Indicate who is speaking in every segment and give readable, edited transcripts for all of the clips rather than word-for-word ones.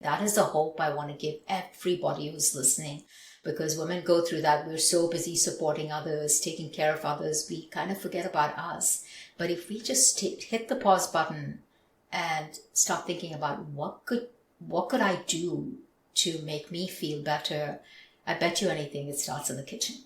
Speaker 1: that is the hope I want to give everybody who's listening, because women go through that. We're so busy supporting others, taking care of others, we kind of forget about us. But if we just hit the pause button and start thinking about what could I do to make me feel better, I bet you anything it starts in the kitchen.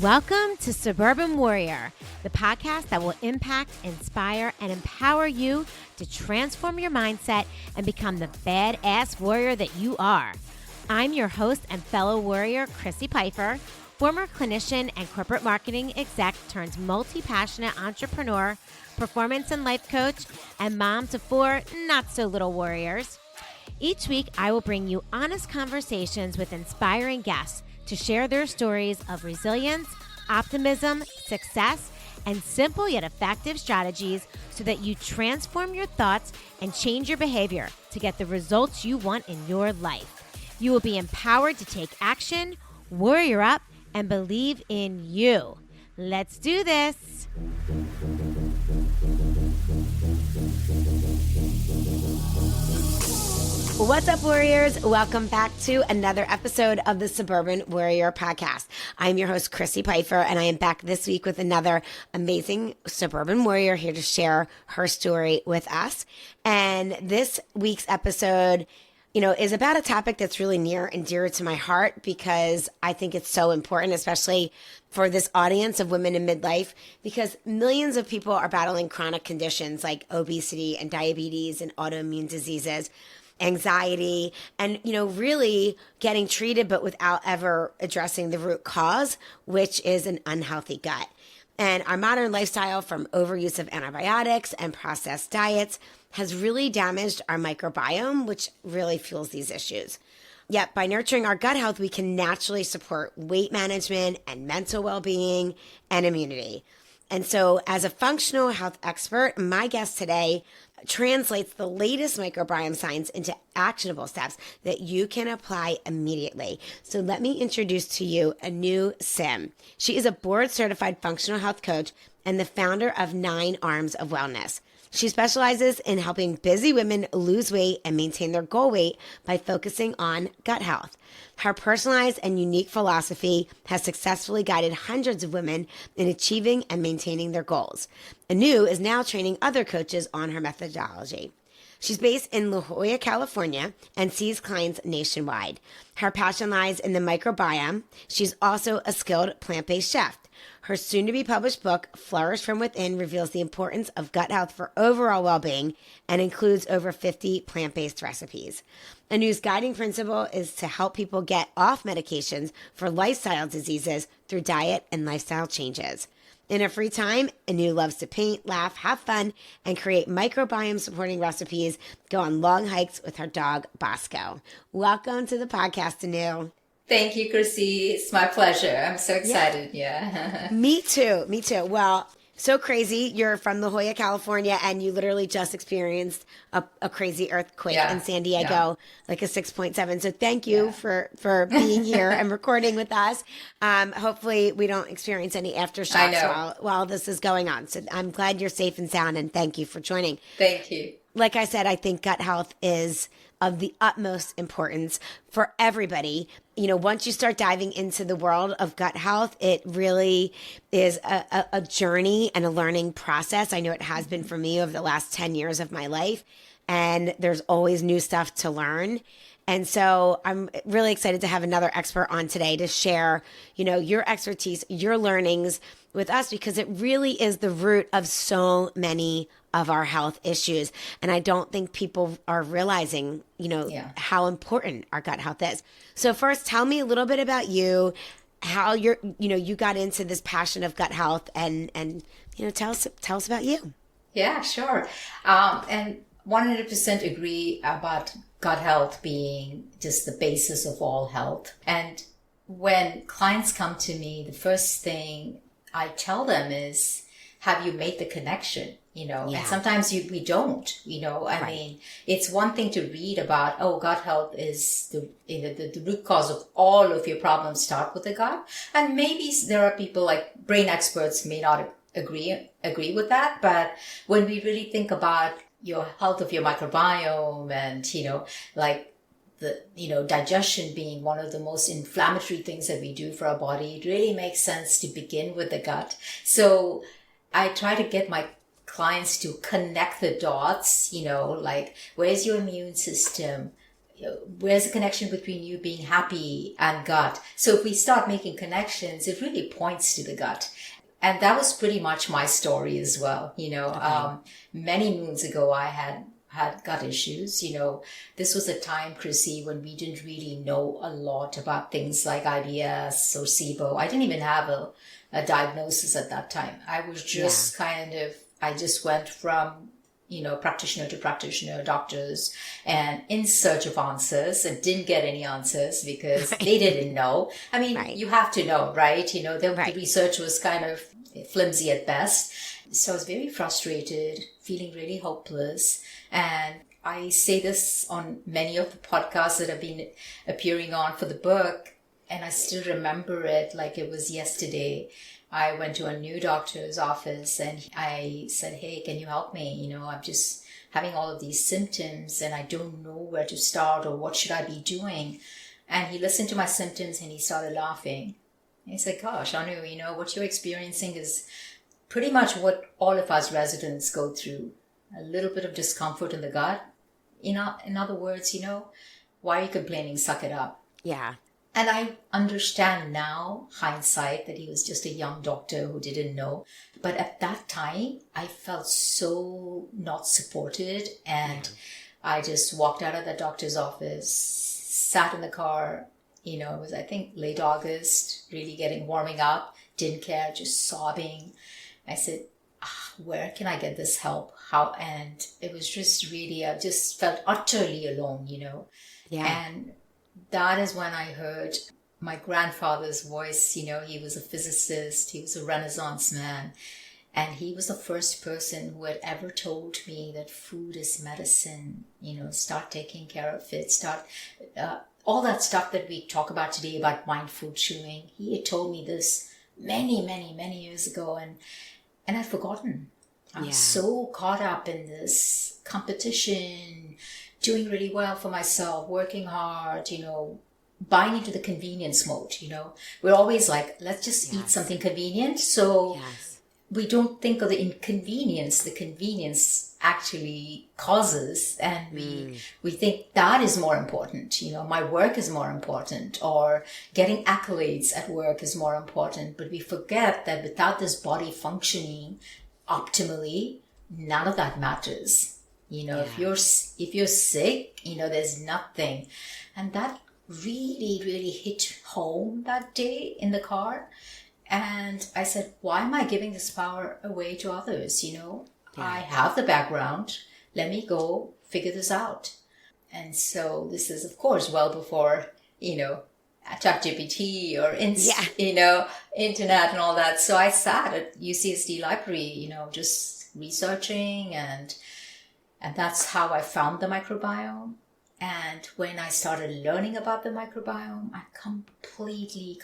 Speaker 2: Welcome to Suburban Warrior, the podcast that will impact, inspire, and empower you to transform your mindset and become the badass warrior that you are. I'm your host and fellow warrior, Chrissy Pfeiffer, former clinician and corporate marketing exec turned multi-passionate entrepreneur, performance and life coach, and mom to 4 not-so-little warriors. Each week, I will bring you honest conversations with inspiring guests to share their stories of resilience, optimism, success, and simple yet effective strategies so that you transform your thoughts and change your behavior to get the results you want in your life. You will be empowered to take action, warrior up, and believe in you. Let's do this. What's up, warriors? Welcome back to another episode of the Suburban Warrior Podcast. I'm your host, Chrissy Pfeiffer, and I am back this week with another amazing suburban warrior here to share her story with us. And this week's episode, is about a topic that's really near and dear to my heart because I think it's so important, especially for this audience of women in midlife, because millions of people are battling chronic conditions like obesity and diabetes and autoimmune diseases, anxiety, and, really getting treated, but without ever addressing the root cause, which is an unhealthy gut. And our modern lifestyle, from overuse of antibiotics and processed diets, has really damaged our microbiome, which really fuels these issues. Yet by nurturing our gut health, we can naturally support weight management and mental well-being and immunity. And so as a functional health expert, my guest today translates the latest microbiome science into actionable steps that you can apply immediately. So let me introduce to you Anu Simh. She is a board-certified functional health coach and the founder of 9 Arms of Wellness. She specializes in helping busy women lose weight and maintain their goal weight by focusing on gut health. Her personalized and unique philosophy has successfully guided hundreds of women in achieving and maintaining their goals. Anu is now training other coaches on her methodology. She's based in La Jolla, California, and sees clients nationwide. Her passion lies in the microbiome. She's also a skilled plant-based chef. Her soon-to-be-published book, Flourish from Within, reveals the importance of gut health for overall well-being and includes over 50 plant-based recipes. Anu's guiding principle is to help people get off medications for lifestyle diseases through diet and lifestyle changes. In her free time, Anu loves to paint, laugh, have fun, and create microbiome-supporting recipes, go on long hikes with her dog, Bosco. Welcome to the podcast, Anu.
Speaker 1: Thank you, Chrissy. It's my pleasure. I'm so excited. Yeah.
Speaker 2: Me too. Well, so crazy. You're from La Jolla, California, and you literally just experienced a crazy earthquake in San Diego, like a 6.7. So thank you for being here and recording with us. Hopefully we don't experience any aftershocks while this is going on. So I'm glad you're safe and sound, and thank you for joining.
Speaker 1: Thank you.
Speaker 2: Like I said, I think gut health is of the utmost importance for everybody. Once you start diving into the world of gut health, it really is a journey and a learning process. I know it has been for me over the last 10 years of my life, and there's always new stuff to learn. And so I'm really excited to have another expert on today to share, your expertise, your learnings with us, because it really is the root of so many of our health issues. And I don't think people are realizing, how important our gut health is. So first, tell me a little bit about you, how you got into this passion of gut health, and tell us about you.
Speaker 1: Yeah, sure. And 100% agree about gut health being just the basis of all health. And when clients come to me, the first thing I tell them is have you made the connection?
Speaker 2: Yeah.
Speaker 1: And sometimes we don't, I mean, it's one thing to read about, gut health is the root cause of all of your problems start with the gut. And maybe there are people like brain experts may not agree with that. But when we really think about your health of your microbiome and, like the, digestion being one of the most inflammatory things that we do for our body, it really makes sense to begin with the gut. So I try to get my clients to connect the dots, like where's your immune system? Where's the connection between you being happy and gut? So if we start making connections, it really points to the gut. And that was pretty much my story as well. Many moons ago, I had gut issues. This was a time, Chrissy, when we didn't really know a lot about things like IBS or SIBO. I didn't even have a diagnosis at that time. I was just I just went from, practitioner to practitioner, doctors, and in search of answers, and didn't get any answers because they didn't know. I mean, you have to know, right? The research was kind of flimsy at best. So I was very frustrated, feeling really hopeless. And I say this on many of the podcasts that I've been appearing on for the book, and I still remember it like it was yesterday. I went to a new doctor's office and I said, hey, can you help me? I'm just having all of these symptoms and I don't know where to start or what should I be doing. And he listened to my symptoms and he started laughing. And he said, gosh, Anu, what you're experiencing is pretty much what all of us residents go through. A little bit of discomfort in the gut. In other words, why are you complaining? Suck it up.
Speaker 2: Yeah.
Speaker 1: And I understand now, hindsight, that he was just a young doctor who didn't know. But at that time, I felt so not supported. And I just walked out of the doctor's office, sat in the car. It was, I think, late August, really warming up. Didn't care, just sobbing. I said, where can I get this help? How? And it was just really, I just felt utterly alone,
Speaker 2: Yeah.
Speaker 1: And that is when I heard my grandfather's voice. He was a physicist. He was a Renaissance man. And he was the first person who had ever told me that food is medicine. Start taking care of it. All that stuff that we talk about today about mindful chewing. He had told me this many, many, many years ago. And I'd forgotten. I was so caught up in this competition, doing really well for myself, working hard, buying into the convenience mode, We're always like, let's just eat something convenient. So we don't think of the inconvenience the convenience actually causes. And we think that is more important. My work is more important, or getting accolades at work is more important. But we forget that without this body functioning optimally, none of that matters. If you're sick, there's nothing. And that really, really hit home that day in the car. And I said, why am I giving this power away to others? I have the background. Let me go figure this out. And so this is, of course, well before, ChatGPT or internet and all that. So I sat at UCSD library, just researching, and that's how I found the microbiome. And when I started learning about the microbiome, I completely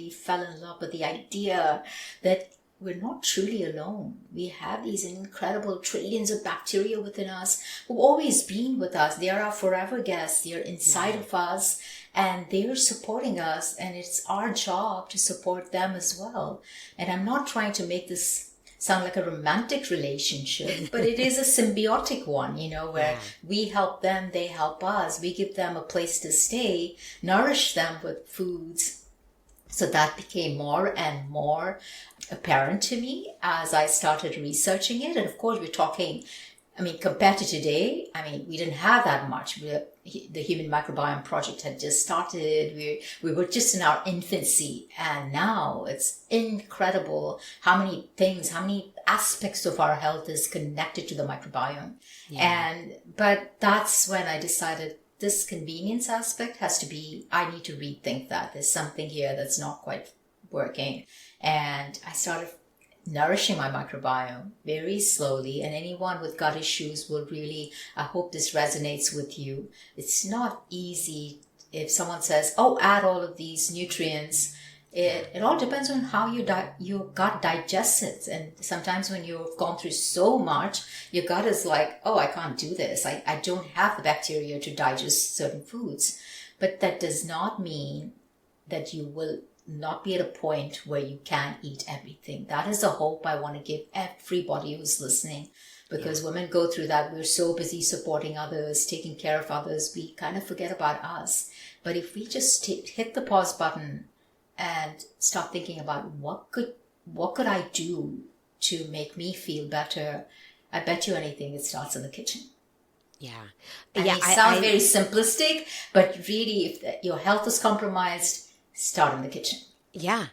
Speaker 1: fell in love with the idea that we're not truly alone. We have these incredible trillions of bacteria within us who've always been with us. They are our forever guests. They're inside of us and they're supporting us. And it's our job to support them as well. And I'm not trying to make this sound like a romantic relationship, but it is a symbiotic one, where we help them, they help us. We give them a place to stay, nourish them with foods. So that became more and more apparent to me as I started researching it. And of course, we're talking, compared to today, we didn't have that much. The Human Microbiome Project had just started. We were just in our infancy. And now it's incredible how many aspects of our health is connected to the microbiome. But that's when I decided this convenience aspect I need to rethink that. There's something here that's not quite working. And I started nourishing my microbiome very slowly. And anyone with gut issues will really, I hope this resonates with you. It's not easy if someone says, oh, add all of these nutrients. It all depends on how your gut digests it. And sometimes when you've gone through so much, your gut is like, oh, I can't do this. I don't have the bacteria to digest certain foods. But that does not mean that you will not be at a point where you can eat everything. That is a hope I want to give everybody who's listening. Because women go through that. We're so busy supporting others, taking care of others, we kind of forget about us. But if we just hit the pause button and start thinking about what could I do to make me feel better, I bet you anything it starts in the kitchen.
Speaker 2: Yeah.
Speaker 1: And it sounds very simplistic, but really if your health is compromised, start in the kitchen.
Speaker 2: Yeah.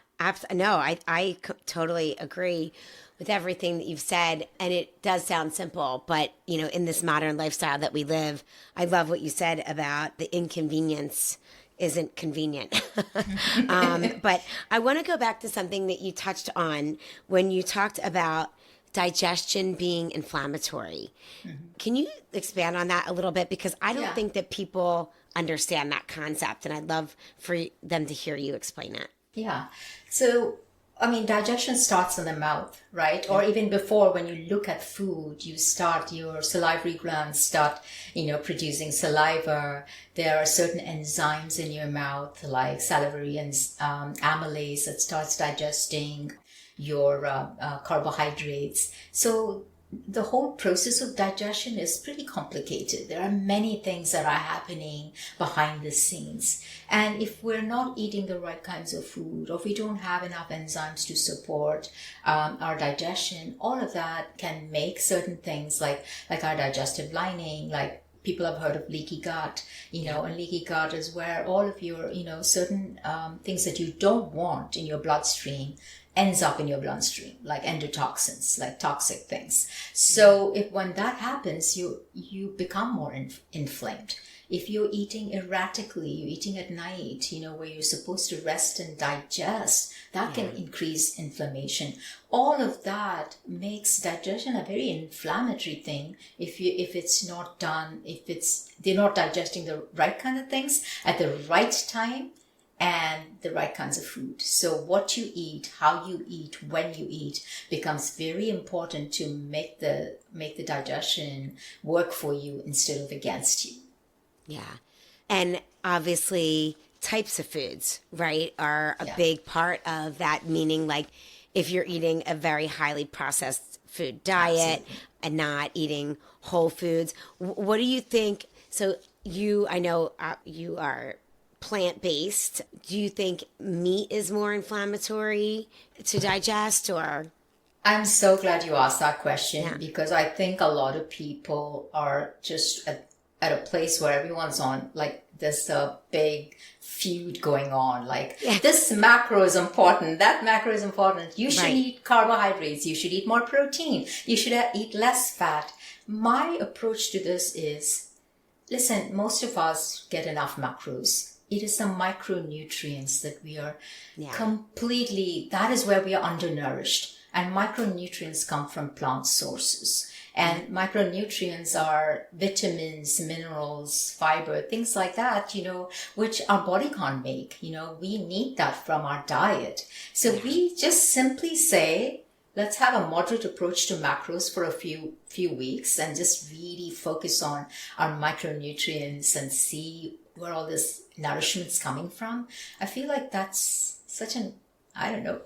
Speaker 2: No, I totally agree with everything that you've said. And it does sound simple, but in this modern lifestyle that we live, I love what you said about the inconvenience isn't convenient. But I want to go back to something that you touched on when you talked about digestion being inflammatory. Mm-hmm. Can you expand on that a little bit? Because I don't think that people understand that concept, and I'd love for them to hear you explain it.
Speaker 1: Yeah. So, digestion starts in the mouth, right? Or even before, when you look at food, your salivary glands start, producing saliva. There are certain enzymes in your mouth, like salivary and amylase, that starts digesting your carbohydrates. So the whole process of digestion is pretty complicated. There are many things that are happening behind the scenes. And if we're not eating the right kinds of food, or if we don't have enough enzymes to support our digestion, all of that can make certain things like our digestive lining, like people have heard of leaky gut, and leaky gut is where all of your, certain things that you don't want in your bloodstream ends up in your bloodstream, like endotoxins, like toxic things. So when that happens, you become more inflamed. If you're eating erratically, you're eating at night, where you're supposed to rest and digest, that can increase inflammation. All of that makes digestion a very inflammatory thing if it's not done, they're not digesting the right kind of things at the right time and the right kinds of food. So what you eat, how you eat, when you eat becomes very important to make the digestion work for you instead of against you.
Speaker 2: Yeah. And obviously types of foods, right, are a big part of that, meaning like if you're eating a very highly processed food diet and not eating whole foods, what do you think? So I know you are plant-based. Do you think meat is more inflammatory to digest, or?
Speaker 1: I'm so glad you asked that question because I think a lot of people are just at a place where everyone's on, like, there's a big feud going on. Like, this macro is important, that macro is important. You should eat carbohydrates. You should eat more protein. You should eat less fat. My approach to this is, listen, most of us get enough macros. It is the micronutrients that we are completely, that is where we are undernourished. And micronutrients come from plant sources. And micronutrients are vitamins, minerals, fiber, things like that, which our body can't make. We need that from our diet. So we just simply say, let's have a moderate approach to macros for a few weeks and just really focus on our micronutrients and see where all this nourishment's coming from. I feel like that's such a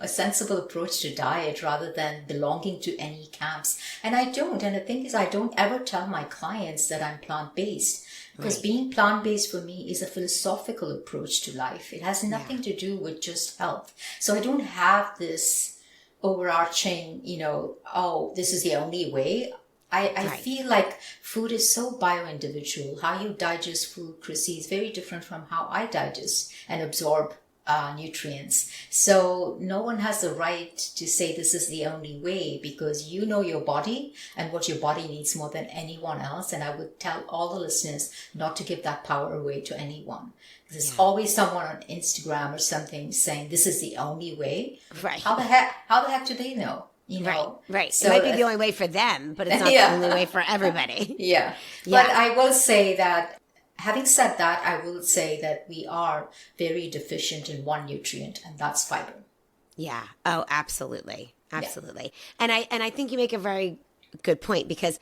Speaker 1: sensible approach to diet rather than belonging to any camps. And the thing is, I don't ever tell my clients that I'm plant-based because being plant-based for me is a philosophical approach to life. It has nothing to do with just health. So I don't have this overarching, this is the only way. I feel like food is so bio-individual. How you digest food, Chrissy, is very different from how I digest and absorb nutrients. So no one has the right to say this is the only way because you know your body and what your body needs more than anyone else. And I would tell all the listeners not to give that power away to anyone. There's always someone on Instagram or something saying this is the only way.
Speaker 2: Right.
Speaker 1: How the heck do they know?
Speaker 2: Right, right.
Speaker 1: So
Speaker 2: it might be the only way for them, but it's not the only way for everybody.
Speaker 1: Yeah. But I will say that, having said that, I will say that we are very deficient in one nutrient, and that's fiber.
Speaker 2: Yeah. Oh, absolutely.
Speaker 1: Yeah.
Speaker 2: Absolutely. And I think you make a very good point, because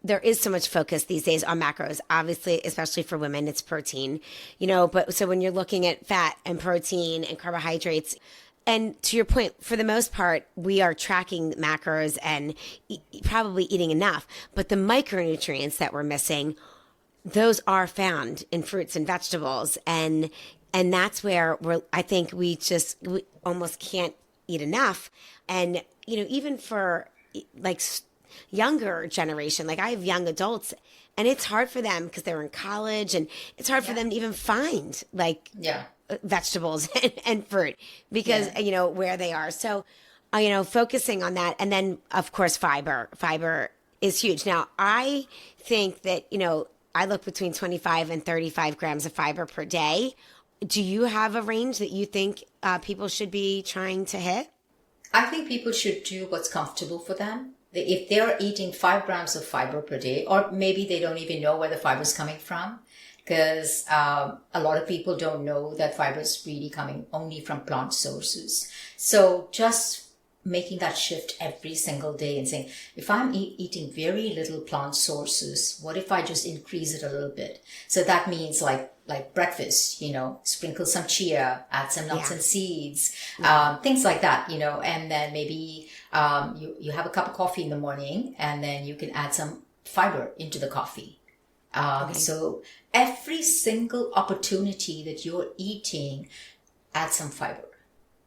Speaker 2: there is so much focus these days on macros. Obviously, especially for women, it's protein, but so when you're looking at fat and protein and carbohydrates, and to your point, for the most part, we are tracking macros and probably eating enough, but the micronutrients that we're missing, those are found in fruits and vegetables. And that's where I think we almost can't eat enough. And, even for like younger generation, like I have young adults, and it's hard for them because they're in college, and it's hard for them to even find vegetables and fruit because, where they are. So, focusing on that. And then of course, fiber is huge. Now, I think that, I look between 25 and 35 grams of fiber per day. Do you have a range that you think people should be trying to hit?
Speaker 1: I think people should do what's comfortable for them. If they're eating 5 grams of fiber per day, or maybe they don't even know where the fiber is coming from, because a lot of people don't know that fiber is really coming only from plant sources. So just making that shift every single day and saying, if I'm eating very little plant sources, what if I just increase it a little bit? So that means like breakfast, sprinkle some chia, add some nuts and seeds, things like that, and then maybe you have a cup of coffee in the morning, and then you can add some fiber into the coffee. So every single opportunity that you're eating, add some fiber.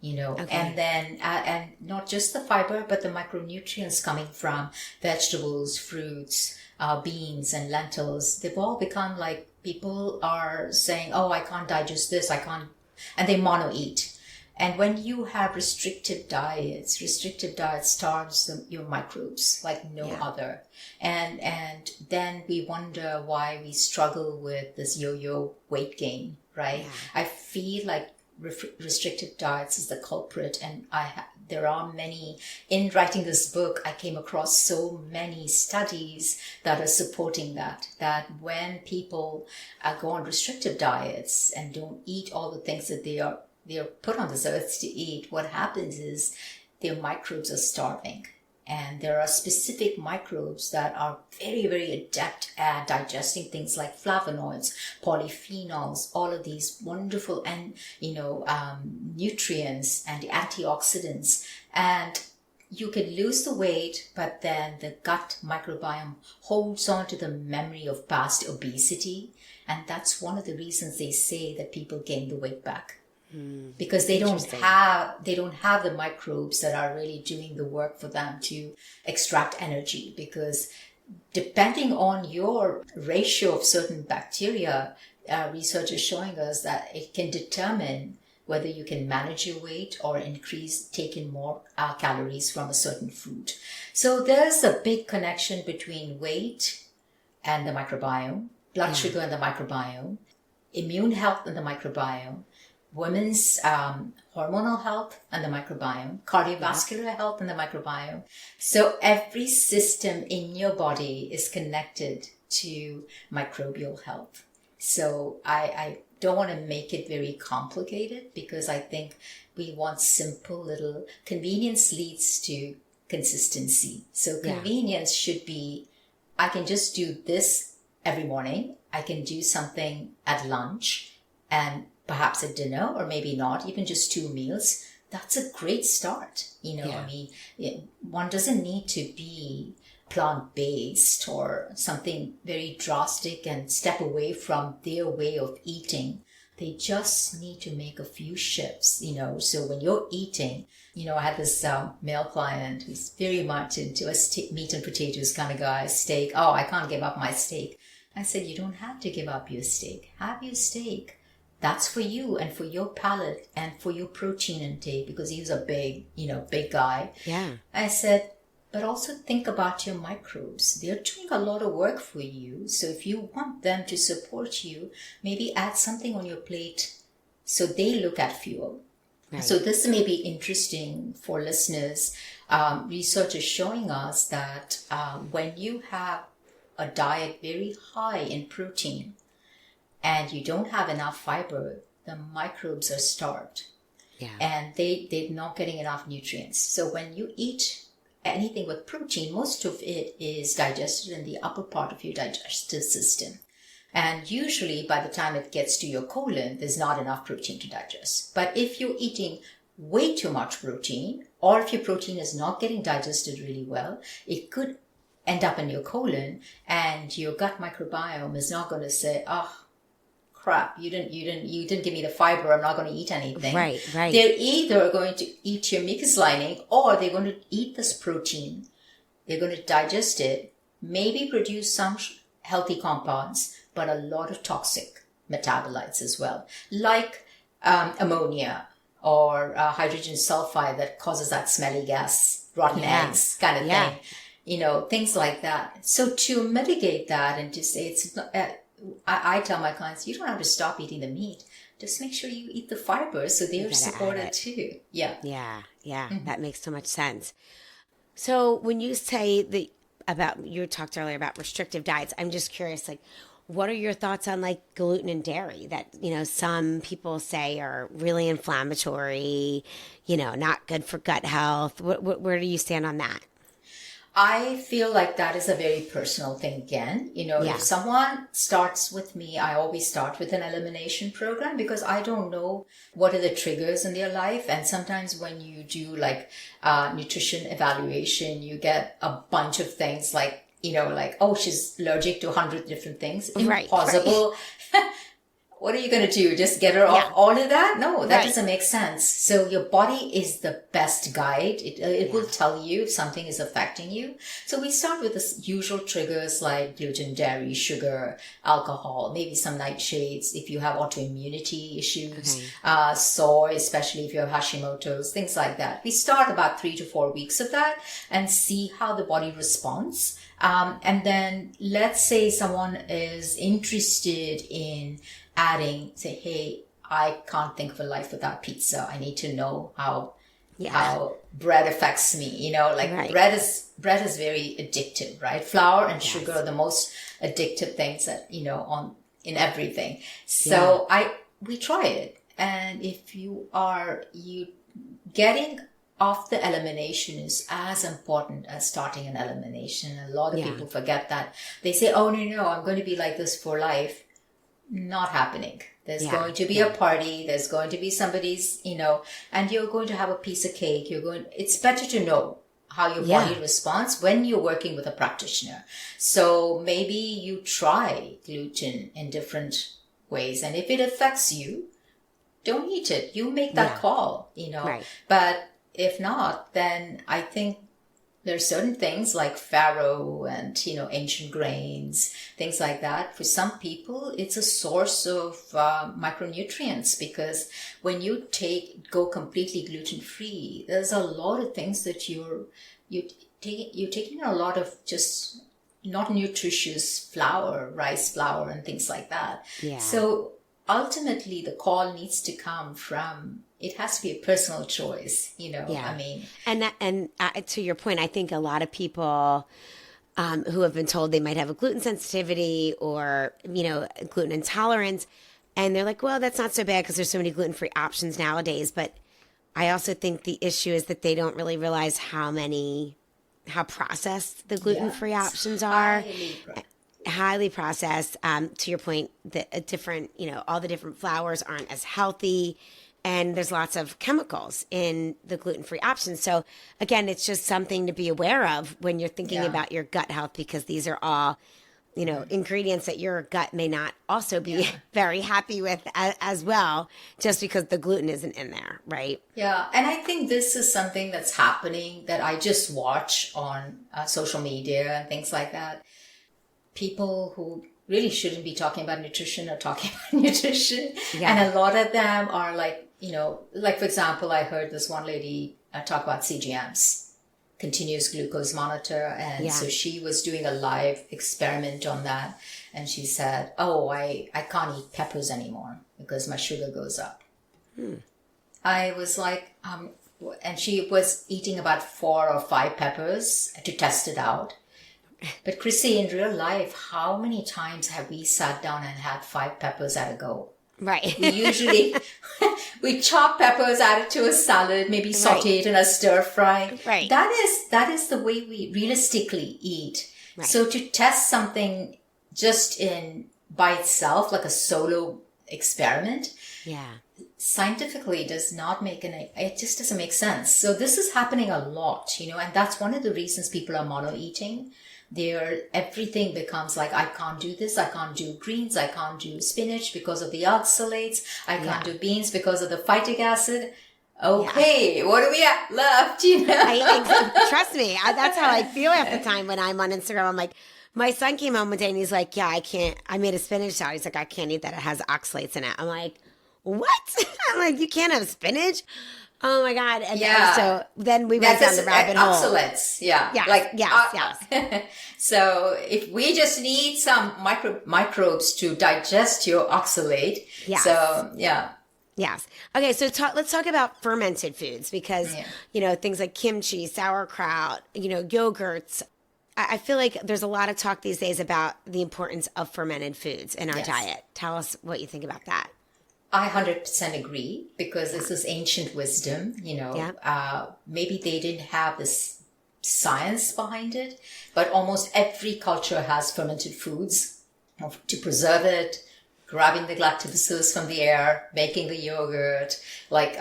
Speaker 1: And then, and not just the fiber, but the micronutrients coming from vegetables, fruits, beans and lentils. They've all become like, people are saying, oh, I can't digest this, I can't, and they mono eat. And when you have restrictive diets starves your microbes like no other. And then we wonder why we struggle with this yo-yo weight gain, right? Yeah. I feel like restrictive diets is the culprit, and there are many. In writing this book, I came across so many studies that are supporting that when people go on restrictive diets and don't eat all the things that they are put on this earth to eat, what happens is their microbes are starving. And there are specific microbes that are very, very adept at digesting things like flavonoids, polyphenols, all of these wonderful and nutrients and antioxidants. And you can lose the weight, but then the gut microbiome holds on to the memory of past obesity. And that's one of the reasons they say that people gain the weight back. Because they don't have the microbes that are really doing the work for them to extract energy. Because depending on your ratio of certain bacteria, research is showing us that it can determine whether you can manage your weight or take in more calories from a certain food. So there's a big connection between weight and the microbiome, blood sugar and the microbiome, immune health and the microbiome, women's hormonal health and the microbiome, cardiovascular health and the microbiome. So every system in your body is connected to microbial health. So I don't want to make it very complicated, because I think we want simple little. Convenience leads to consistency. So convenience should be, I can just do this every morning. I can do something at lunch and perhaps at dinner, or maybe not, even just 2 meals. That's a great start. I mean, one doesn't need to be plant-based or something very drastic and step away from their way of eating. They just need to make a few shifts, So when you're eating, I had this male client who's very much into a meat and potatoes kind of guy, steak. Oh, I can't give up my steak. I said, you don't have to give up your steak. Have your steak. That's for you and for your palate and for your protein intake, because he's a big guy. Yeah. I said, but also think about your microbes. They're doing a lot of work for you. So if you want them to support you, maybe add something on your plate so they look at fuel.
Speaker 2: Right.
Speaker 1: So this may be interesting for listeners. Research is showing us that when you have a diet very high in protein and you don't have enough fiber, the microbes are starved.
Speaker 2: Yeah.
Speaker 1: And they're not getting enough nutrients. So when you eat anything with protein, most of it is digested in the upper part of your digestive system. And usually by the time it gets to your colon, there's not enough protein to digest. But if you're eating way too much protein, or if your protein is not getting digested really well, it could end up in your colon, and your gut microbiome is not going to say, oh, crap, you didn't give me the fiber, I'm not going to eat anything.
Speaker 2: Right.
Speaker 1: They're either going to eat your mucus lining, or they're going to eat this protein. They're going to digest it, maybe produce some healthy compounds, but a lot of toxic metabolites as well, like ammonia or hydrogen sulfide that causes that smelly gas, rotten eggs kind of thing, things like that. So to mitigate that and to say it's not, I tell my clients, you don't have to stop eating the meat. Just make sure you eat the fiber so they're supported too. Yeah.
Speaker 2: Mm-hmm. That makes so much sense. So when you say you talked earlier about restrictive diets, I'm just curious, like, what are your thoughts on like gluten and dairy that, some people say are really inflammatory, not good for gut health? Where do you stand on that?
Speaker 1: I feel like that is a very personal thing again. If someone starts with me, I always start with an elimination program because I don't know what are the triggers in their life. And sometimes when you do like nutrition evaluation, you get a bunch of things like, oh, she's allergic to 100 different things. Impossible. Right. What are you going to do? Just get her off all of that? No, that doesn't make sense. So your body is the best guide. It will tell you if something is affecting you. So we start with the usual triggers like gluten, dairy, sugar, alcohol, maybe some nightshades if you have autoimmunity issues, soy, especially if you have Hashimoto's, things like that. We start about 3 to 4 weeks of that and see how the body responds. And then let's say someone is interested in adding, say, hey, I can't think of a life without pizza. I need to know how bread affects me. Bread is very addictive, right? Flour and sugar are the most addictive things that, in everything. So we try it. And if you getting off the elimination is as important as starting an elimination. A lot of people forget that. They say, oh, no, I'm going to be like this for life. Not happening. There's going to be a party. There's going to be somebody's, and you're going to have a piece of cake. It's better to know how your body responds when you're working with a practitioner. So maybe you try gluten in different ways. And if it affects you, don't eat it. You make that call,
Speaker 2: Right.
Speaker 1: But if not, then I think there's certain things like farro and, ancient grains, things like that. For some people, it's a source of micronutrients because when you go completely gluten-free, there's a lot of things that you're taking a lot of just not nutritious flour, rice flour and things like that.
Speaker 2: Yeah.
Speaker 1: So ultimately, the call needs to come from, it has to be a personal choice, I mean.
Speaker 2: And to your point, I think a lot of people who have been told they might have a gluten sensitivity or, gluten intolerance, and they're like, well, that's not so bad because there's so many gluten-free options nowadays. But I also think the issue is that they don't really realize how processed the gluten-free options are. Highly processed. To your point, all the different flours aren't as healthy, and there's lots of chemicals in the gluten-free options. So again, it's just something to be aware of when you're thinking about your gut health, because these are all, ingredients that your gut may not also be very happy with as well, just because the gluten isn't in there, right?
Speaker 1: Yeah, and I think this is something that's happening that I just watch on social media and things like that. People who really shouldn't be talking about nutrition are talking about nutrition. Yeah. And a lot of them are like, like for example, I heard this one lady talk about CGMs, continuous glucose monitor. And so she was doing a live experiment on that. And she said, oh, I can't eat peppers anymore because my sugar goes up. I was like, and she was eating about 4 or 5 peppers to test it out. But Chrissy, in real life, how many times have we sat down and had 5 peppers at a go?
Speaker 2: Right.
Speaker 1: We usually, we chop peppers, add it to a salad, maybe saute it in a stir fry.
Speaker 2: Right.
Speaker 1: That is the way we realistically eat.
Speaker 2: Right.
Speaker 1: So to test something just by itself, like a solo experiment, scientifically does not it just doesn't make sense. So this is happening a lot, and that's one of the reasons people are mono eating. Everything becomes like, I can't do this, I can't do greens, I can't do spinach because of the oxalates, I can't do beans because of the phytic acid. Okay, what do we have left,
Speaker 2: Trust me, that's how I feel half the time when I'm on Instagram. I'm like, my son came home one day and he's like, I can't, I made a spinach salad. He's like, I can't eat that, it has oxalates in it. I'm like, what? I'm like, you can't have spinach? Oh my God. And so then we went down the rabbit hole.
Speaker 1: Oxalates. Yeah.
Speaker 2: Yes.
Speaker 1: So if we just need some microbes to digest your oxalate.
Speaker 2: Yes.
Speaker 1: So, yeah.
Speaker 2: Yes. Okay. So let's talk about fermented foods because, things like kimchi, sauerkraut, yogurts. I feel like there's a lot of talk these days about the importance of fermented foods in our diet. Tell us what you think about that.
Speaker 1: I 100% agree because this is ancient wisdom, maybe they didn't have this science behind it, but almost every culture has fermented foods to preserve it, grabbing the lactobacillus from the air, making the yogurt, like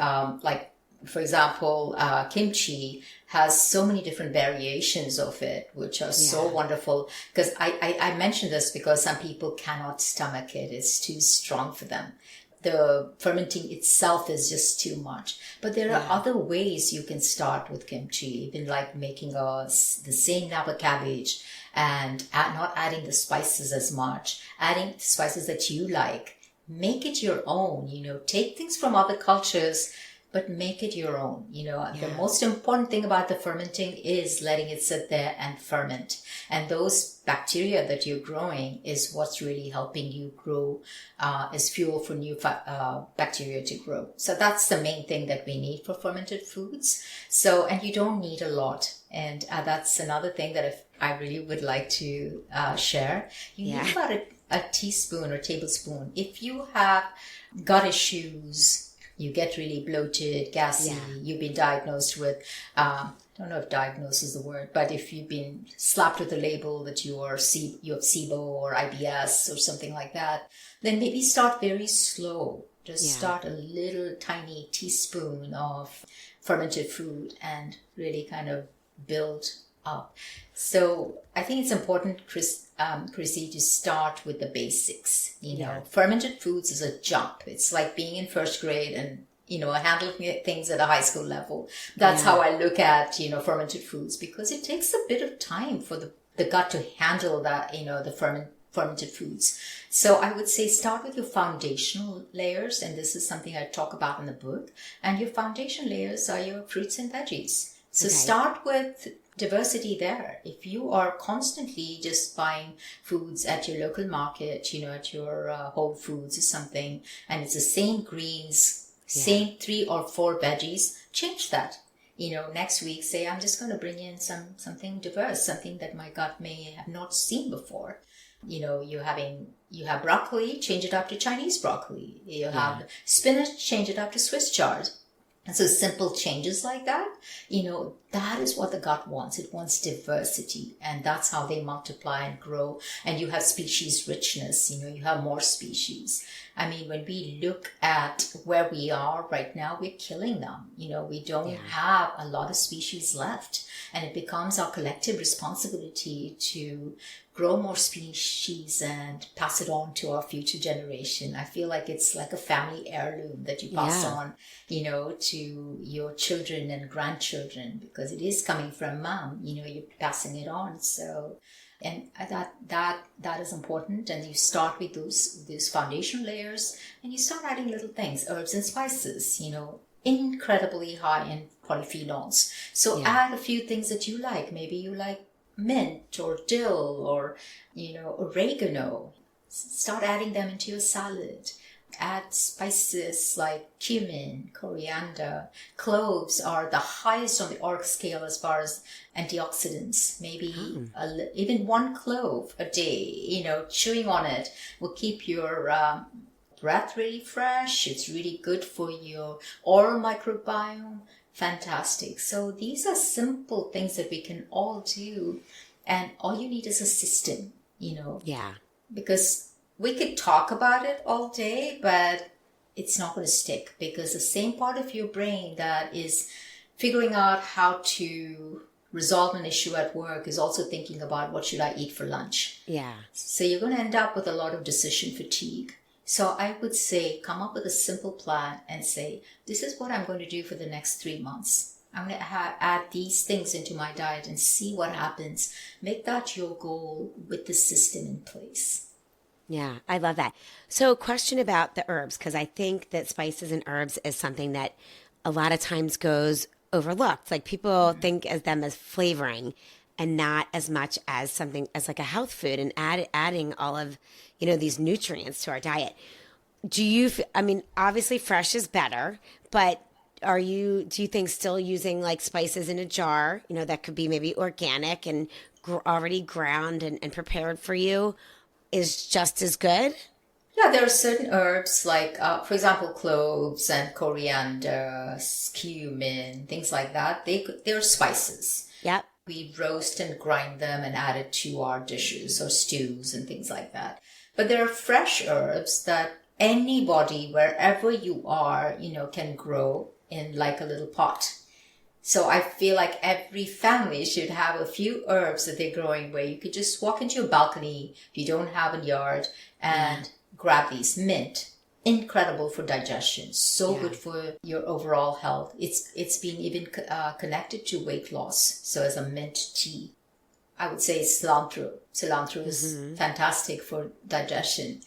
Speaker 1: for example, kimchi has so many different variations of it, which are so wonderful. Because I mentioned this because some people cannot stomach it. It's too strong for them. The fermenting itself is just too much. But there are other ways you can start with kimchi, even like making the same napa cabbage and not adding the spices as much, adding the spices that you like. Make it your own, take things from other cultures, but make it your own. The most important thing about the fermenting is letting it sit there and ferment. And those bacteria that you're growing is what's really helping you grow, is fuel for new bacteria to grow. So that's the main thing that we need for fermented foods. So, and you don't need a lot. And that's another thing that I really would like to share. You need about a teaspoon or tablespoon. If you have gut issues, you get really bloated, gassy, you've been diagnosed with, I don't know if diagnosed is the word, but if you've been slapped with a label that you have SIBO or IBS or something like that, then maybe start very slow. Just start a little tiny teaspoon of fermented food and really kind of build up. So I think it's important, Chrissy, to start with the basics. Fermented foods is a jump. It's like being in first grade and, handling things at a high school level. That's how I look at, fermented foods, because it takes a bit of time for the gut to handle that, the fermented foods. So I would say start with your foundational layers. And this is something I talk about in the book. And your foundation layers are your fruits and veggies. So start with diversity there. If you are constantly just buying foods at your local market, at your Whole Foods or something, and it's the same greens, same 3 or 4 veggies, change that. Next week, say, I'm just going to bring in something diverse, something that my gut may have not seen before. You have broccoli, change it up to Chinese broccoli. You have spinach, change it up to Swiss chard. And so simple changes like that, that is what the gut wants. It wants diversity, and that's how they multiply and grow. And you have species richness, you have more species. I mean, when we look at where we are right now, we're killing them. We don't have a lot of species left, and it becomes our collective responsibility to grow more species and pass it on to our future generation. I feel like it's like a family heirloom that you pass on, to your children and grandchildren, because it is coming from mom, you're passing it on. So, and that is important. And you start with those foundation layers, and you start adding little things, herbs and spices, incredibly high in polyphenols. So add a few things that you like. Maybe you like mint or dill or, oregano. Start adding them into your salad. Add spices like cumin, coriander, cloves are the highest on the ORC scale as far as antioxidants. Maybe even one clove a day, chewing on it will keep your breath really fresh. It's really good for your oral microbiome. Fantastic. So these are simple things that we can all do. And all you need is a system,
Speaker 2: Yeah.
Speaker 1: because we could talk about it all day, but it's not going to stick, because the same part of your brain that is figuring out how to resolve an issue at work is also thinking about what should I eat for lunch.
Speaker 2: Yeah.
Speaker 1: So you're going to end up with a lot of decision fatigue. So I would say come up with a simple plan and say, this is what I'm going to do for the next 3 months. I'm going to add these things into my diet and see what happens. Make that your goal with the system in place.
Speaker 2: Yeah, I love that. So, question about the herbs, because I think that spices and herbs is something that a lot of times goes overlooked. Like people think as them as flavoring and not as much as something as like a health food, and adding all of, these nutrients to our diet. I mean, obviously fresh is better, but do you think still using like spices in a jar, that could be maybe organic and already ground and prepared for you, is just as good?
Speaker 1: Yeah, there are certain herbs like, for example, cloves and coriander, cumin, things like that. They're spices.
Speaker 2: Yep.
Speaker 1: We roast and grind them and add it to our dishes or stews and things like that. But there are fresh herbs that anybody, wherever you are, can grow in like a little pot. So I feel like every family should have a few herbs that they're growing, where you could just walk into your balcony if you don't have a yard and grab these. Mint, incredible for digestion, so good for your overall health. It's been even connected to weight loss. So as a mint tea, I would say cilantro. Cilantro is fantastic for digestion.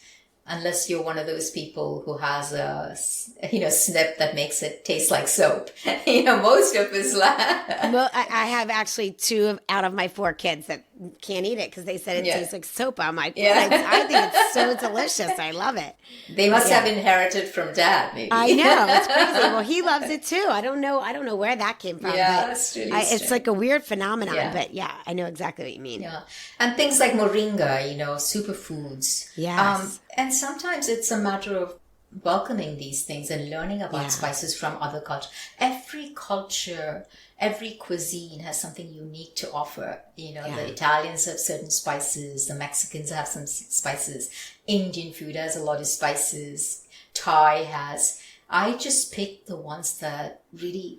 Speaker 1: Unless you're one of those people who has a, snip that makes it taste like soap. Most of us
Speaker 2: Well, I have actually 2 out of my 4 kids that can't eat it because they said it tastes like soap. I'm like, I think it's so delicious. I love it.
Speaker 1: They must have inherited from dad, maybe.
Speaker 2: I know. It's crazy. Well, he loves it too. I don't know where that came from.
Speaker 1: Yeah, that's really
Speaker 2: it's like a weird phenomenon, but I know exactly what you mean.
Speaker 1: Yeah. And things like moringa, superfoods.
Speaker 2: Yes.
Speaker 1: And sometimes it's a matter of welcoming these things and learning about spices from other cultures. Every culture, every cuisine has something unique to offer. The Italians have certain spices, the Mexicans have some spices, Indian food has a lot of spices, Thai has. I just pick the ones that really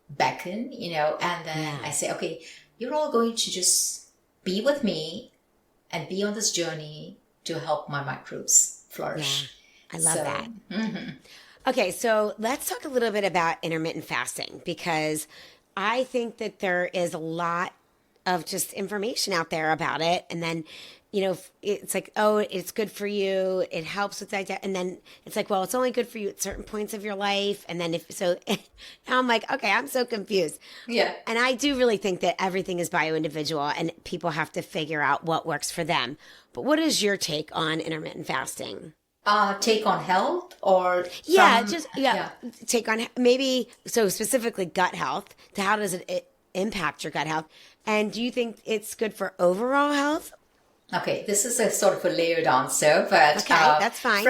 Speaker 1: beckon, and then I say, okay, you're all going to just be with me and be on this journey to help my microbes flourish.
Speaker 2: Yeah, I love that. Mm-hmm. Okay, so let's talk a little bit about intermittent fasting, because I think that there is a lot of just information out there about it. And then, it's like, oh, it's good for you. It helps with digestion. And then it's like, well, it's only good for you at certain points of your life. And then now I'm like, okay, I'm so confused.
Speaker 1: Yeah.
Speaker 2: And I do really think that everything is bio-individual and people have to figure out what works for them. But what is your take on intermittent fasting?
Speaker 1: Take on health or
Speaker 2: take on maybe, so specifically gut health. How does it impact your gut health? And do you think it's good for overall health?
Speaker 1: Okay, this is a sort of a layered answer, but
Speaker 2: okay, that's fine.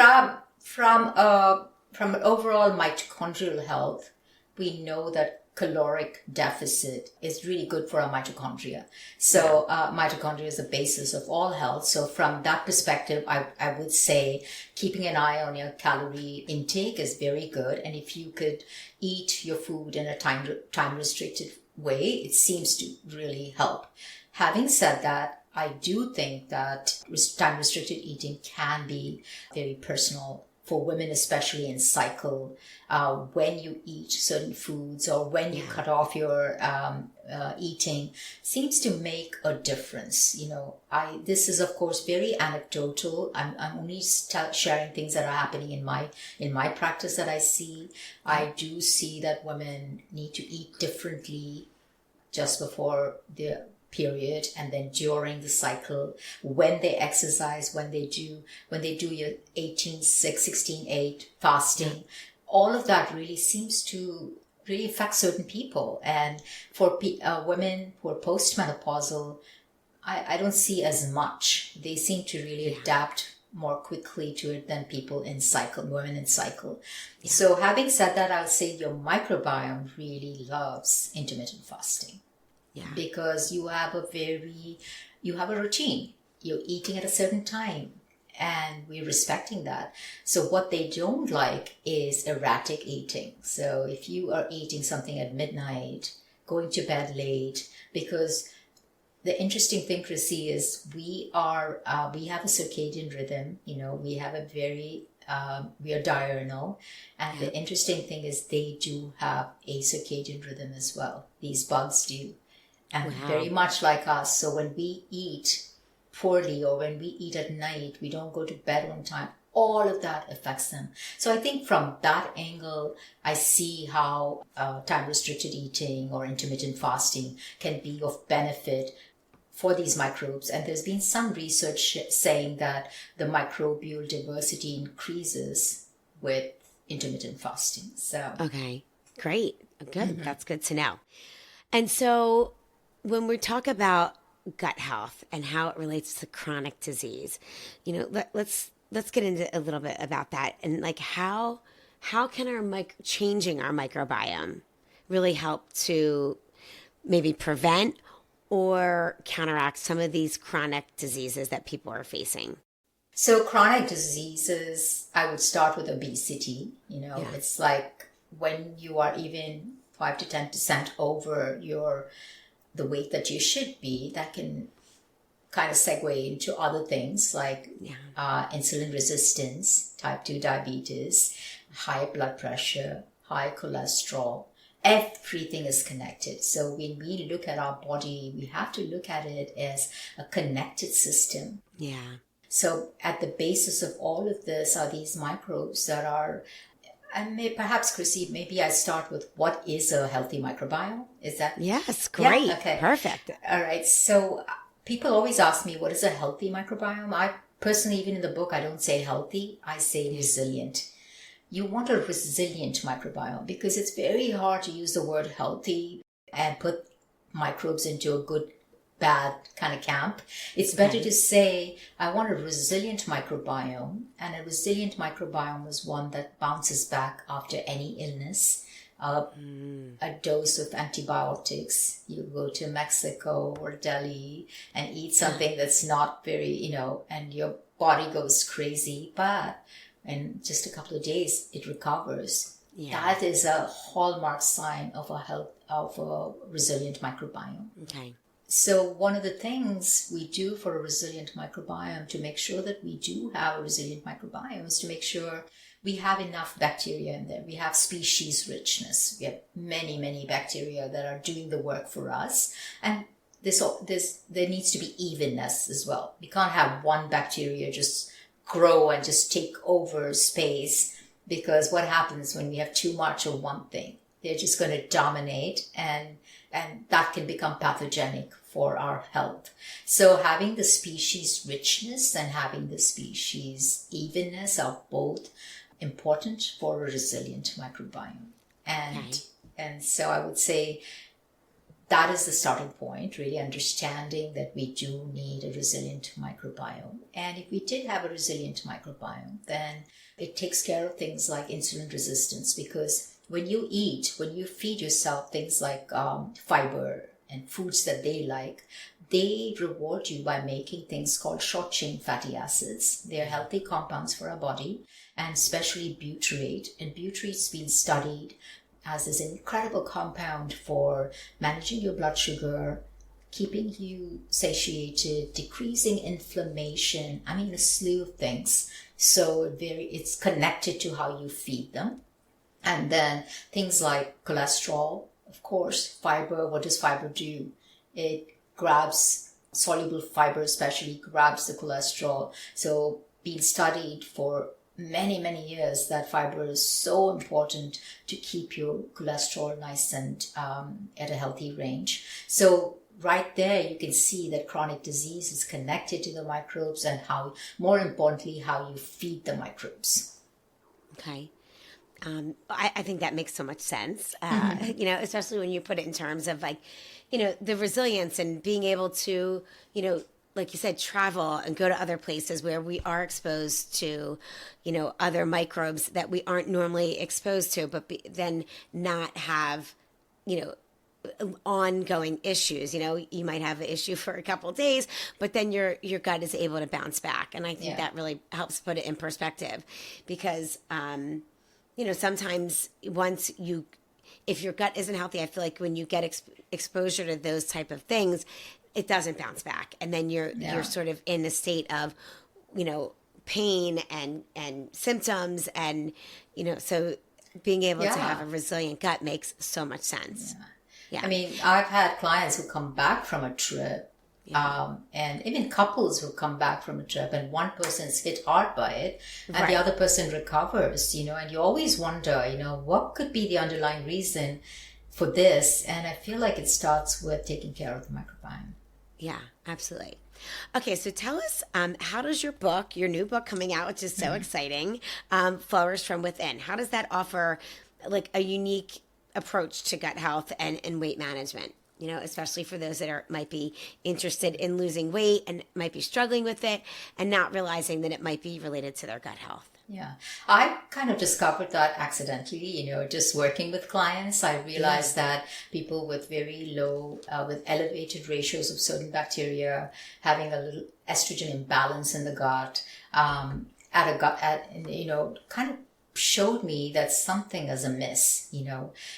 Speaker 1: From an overall mitochondrial health, we know that caloric deficit is really good for our mitochondria. So mitochondria is the basis of all health. So from that perspective, I would say keeping an eye on your calorie intake is very good. And if you could eat your food in a time restricted way, it seems to really help. Having said that, I do think that time restricted eating can be very personal for women, especially in cycle, when you eat certain foods or when you cut off your eating, seems to make a difference. This is of course very anecdotal. I'm only sharing things that are happening in my practice that I see. I do see that women need to eat differently just before the period, and then during the cycle, when they exercise, when they do your 18-6, 16-8 fasting, all of that really seems to really affect certain people. And for women who are postmenopausal, I don't see as much. They seem to really adapt more quickly to it than women in cycle. Yeah. So having said that, I'll say your microbiome really loves intermittent fasting. Yeah. Because you have a routine. You're eating at a certain time, and we're respecting that. So what they don't like is erratic eating. So if you are eating something at midnight, going to bed late, because the interesting thing, Chrissy, is we have a circadian rhythm. We have we are diurnal. And the interesting thing is they do have a circadian rhythm as well. These bugs do. And very much like us. So when we eat poorly or when we eat at night, we don't go to bed on time, all of that affects them. So I think from that angle, I see how time-restricted eating or intermittent fasting can be of benefit for these microbes. And there's been some research saying that the microbial diversity increases with intermittent fasting. So
Speaker 2: okay, great, good. Mm-hmm. That's good to know. And so when we talk about gut health and how it relates to chronic disease, let's get into a little bit about that, and like how can changing our microbiome really help to maybe prevent or counteract some of these chronic diseases that people are facing?
Speaker 1: So chronic diseases, I would start with obesity. It's like when you are even 5 to 10% over the weight that you should be, that can kind of segue into other things like insulin resistance, type 2 diabetes, high blood pressure, high cholesterol. Everything is connected. So when we look at our body, we have to look at it as a connected system.
Speaker 2: Yeah.
Speaker 1: So at the basis of all of this are these microbes that are, and perhaps, Chrissy, maybe I start with what is a healthy microbiome? Is that?
Speaker 2: Yes, great.
Speaker 1: Yeah? Okay.
Speaker 2: Perfect.
Speaker 1: All right. So people always ask me, what is a healthy microbiome? I personally, even in the book, I don't say healthy. I say resilient. You want a resilient microbiome because it's very hard to use the word healthy and put microbes into a good, bad kind of camp. It's better to say, I want a resilient microbiome. And a resilient microbiome is one that bounces back after any illness. A dose of antibiotics. You go to Mexico or Delhi and eat something that's not very, and your body goes crazy. But in just a couple of days, it recovers. Yeah. That is a hallmark sign of a resilient microbiome.
Speaker 2: Okay.
Speaker 1: So one of the things we do for a resilient microbiome to make sure that we do have a resilient microbiome is to make sure we have enough bacteria in there. We have species richness. We have many, many bacteria that are doing the work for us. And there needs to be evenness as well. We can't have one bacteria just grow and just take over space, because what happens when we have too much of one thing? They're just going to dominate, and that can become pathogenic for our health. So having the species richness and having the species evenness are both important for a resilient microbiome. And so I would say that is the starting point, really understanding that we do need a resilient microbiome. And if we did have a resilient microbiome, then it takes care of things like insulin resistance, because when you feed yourself things like fiber and foods that they like, they reward you by making things called short-chain fatty acids. They are healthy compounds for our body, and especially butyrate. And butyrate's been studied as this incredible compound for managing your blood sugar, keeping you satiated, decreasing inflammation, a slew of things. So it's connected to how you feed them. And then things like cholesterol, of course, fiber. What does fiber do? It grabs soluble fiber, especially grabs the cholesterol. So being studied for many, many years that fiber is so important to keep your cholesterol nice and at a healthy range. So right there, you can see that chronic disease is connected to the microbes and how, more importantly, how you feed the microbes.
Speaker 2: Okay. I think that makes so much sense, especially when you put it in terms of like, the resilience and being able to, like you said, travel and go to other places where we are exposed to, other microbes that we aren't normally exposed to, but then not have, ongoing issues. You might have an issue for a couple of days, but then your gut is able to bounce back. And I think that really helps put it in perspective because, sometimes if your gut isn't healthy, I feel like when you get exposure to those type of things, it doesn't bounce back. And then you're sort of in a state of, pain and symptoms. And, so being able to have a resilient gut makes so much sense.
Speaker 1: Yeah. I mean, I've had clients who come back from a trip, and even couples who come back from a trip, and one person's hit hard by it, and the other person recovers, and you always wonder, what could be the underlying reason for this? And I feel like it starts with taking care of the microbiome.
Speaker 2: Yeah, absolutely. Okay, so tell us, how does your new book coming out, which is so exciting, Flourish from Within, how does that offer like a unique approach to gut health and weight management, especially for those that might be interested in losing weight and might be struggling with it and not realizing that it might be related to their gut health?
Speaker 1: Yeah, I kind of discovered that accidentally, just working with clients. I realized that people with very low, with elevated ratios of certain bacteria, having a little estrogen imbalance in the gut, kind of showed me that something is amiss,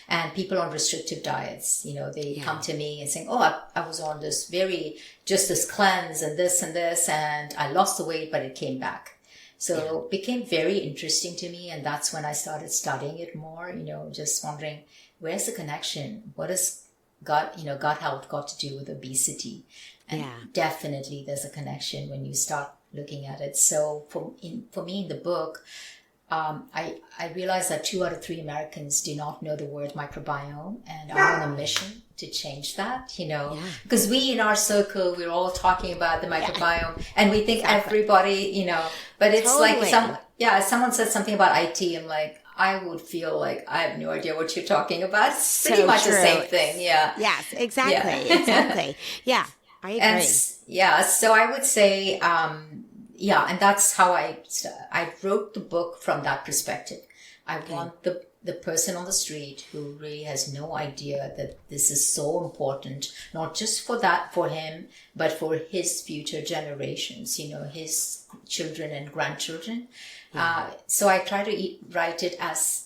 Speaker 1: and people on restrictive diets, they come to me and saying, I was on this this cleanse and this, and I lost the weight, but it came back. So it became very interesting to me. And that's when I started studying it more, just wondering, where's the connection? What has gut health got to do with obesity? And definitely there's a connection when you start looking at it. So for me in the book, I realized that 2 out of 3 Americans do not know the word microbiome, and I'm on a mission to change that, because we in our circle, we're all talking about the microbiome and we think everybody, but it's like someone said something about IT. I'm like, I would feel like I have no idea what you're talking about. It's pretty much the same thing. Yeah.
Speaker 2: Yes, exactly. Yeah. Exactly. Yeah. I agree.
Speaker 1: And so I would say, and that's how I wrote the book from that perspective. I want the person on the street who really has no idea that this is so important, not just for him, but for his future generations, his children and grandchildren. So I try to write it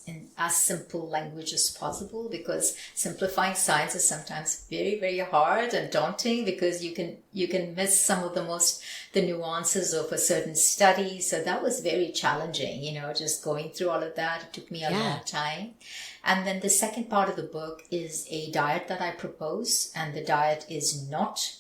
Speaker 1: in as simple language as possible, because simplifying science is sometimes very, very hard and daunting, because you can miss some of the nuances of a certain study. So that was very challenging, just going through all of that. It took me a long time. And then the second part of the book is a diet that I propose, and the diet is not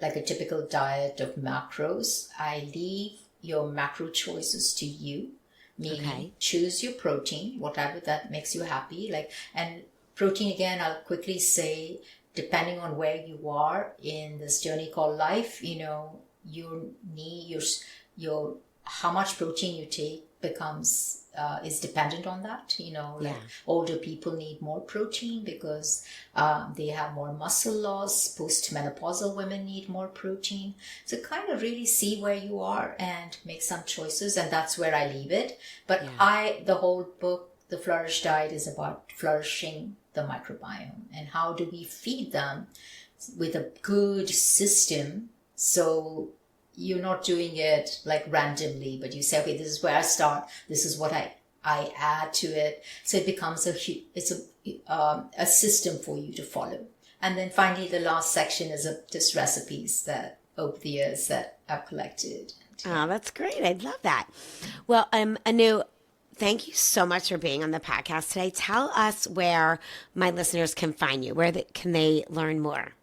Speaker 1: like a typical diet of macros. I leave your macro choices to you, meaning choose your protein, whatever that makes you happy. And protein, again, I'll quickly say, depending on where you are in this journey called life, your need, your how much protein you take becomes is dependent on that. Older people need more protein because they have more muscle loss. Postmenopausal women need more protein. So kind of really see where you are and make some choices, and that's where I leave it. But the whole book, The Flourish Diet, is about flourishing the microbiome and how do we feed them with a good system. So you're not doing it like randomly, but you say, okay, this is where I start. This is what I add to it. So it becomes a system for you to follow. And then finally, the last section is just recipes that over the years that I've collected.
Speaker 2: Oh, that's great. I love that. Well, Anu, thank you so much for being on the podcast today. Tell us where my listeners can find you. Can they learn more?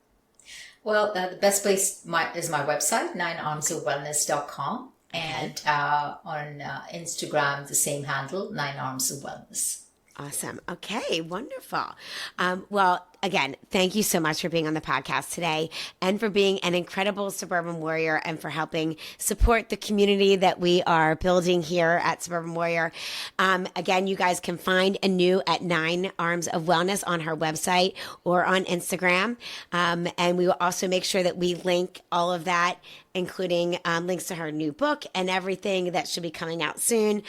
Speaker 1: Well, the best place is my website, 9armsofwellness.com. And on Instagram, the same handle, 9 Arms of Wellness.
Speaker 2: Awesome. Okay, wonderful. Well, again, thank you so much for being on the podcast today and for being an incredible suburban warrior and for helping support the community that we are building here at Suburban Warrior. Again, you guys can find Anu at 9 Arms of Wellness on her website or on Instagram. And we will also make sure that we link all of that, including links to her new book and everything that should be coming out soon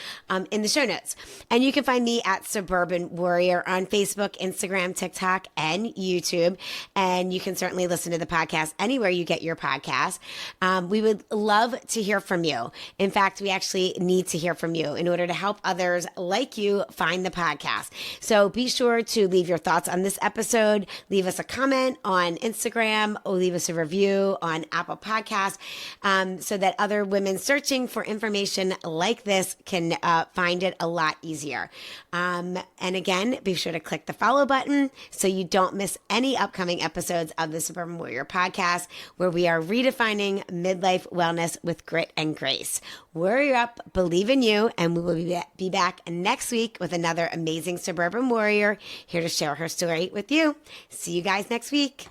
Speaker 2: in the show notes. And you can find me at Suburban Warrior on Facebook, Instagram, TikTok, and YouTube. And you can certainly listen to the podcast anywhere you get your podcast. We would love to hear from you. In fact, we actually need to hear from you in order to help others like you find the podcast. So be sure to leave your thoughts on this episode. Leave us a comment on Instagram or leave us a review on Apple Podcasts. So that other women searching for information like this can find it a lot easier. And again, be sure to click the follow button so you don't miss any upcoming episodes of the Suburban Warrior podcast, where we are redefining midlife wellness with grit and grace. Warrior up, believe in you, and we will be back next week with another amazing Suburban Warrior here to share her story with you. See you guys next week.